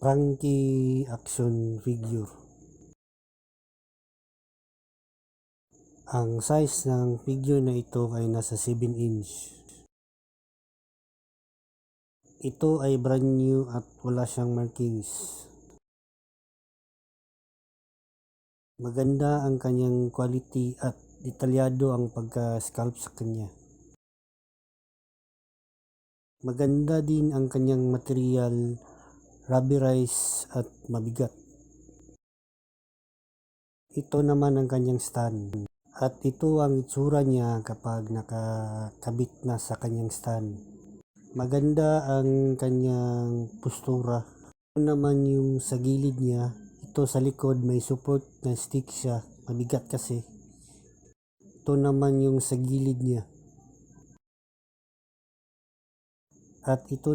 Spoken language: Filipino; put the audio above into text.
Frankie action figure. Ang size ng figure na ito ay nasa 7 inch. Ito ay brand new at wala siyang markings. Maganda ang kanyang quality at detalyado ang pagka-sculpt sa kanya. Maganda din ang kanyang material, rubberized at mabigat. Ito naman ang kanyang stand. At ito ang itsura niya kapag nakakabit na sa kanyang stand. Maganda ang kanyang postura. Ito naman yung sa gilid niya. Ito sa likod may support na stick siya. Mabigat kasi. Ito naman yung sa gilid niya. At ito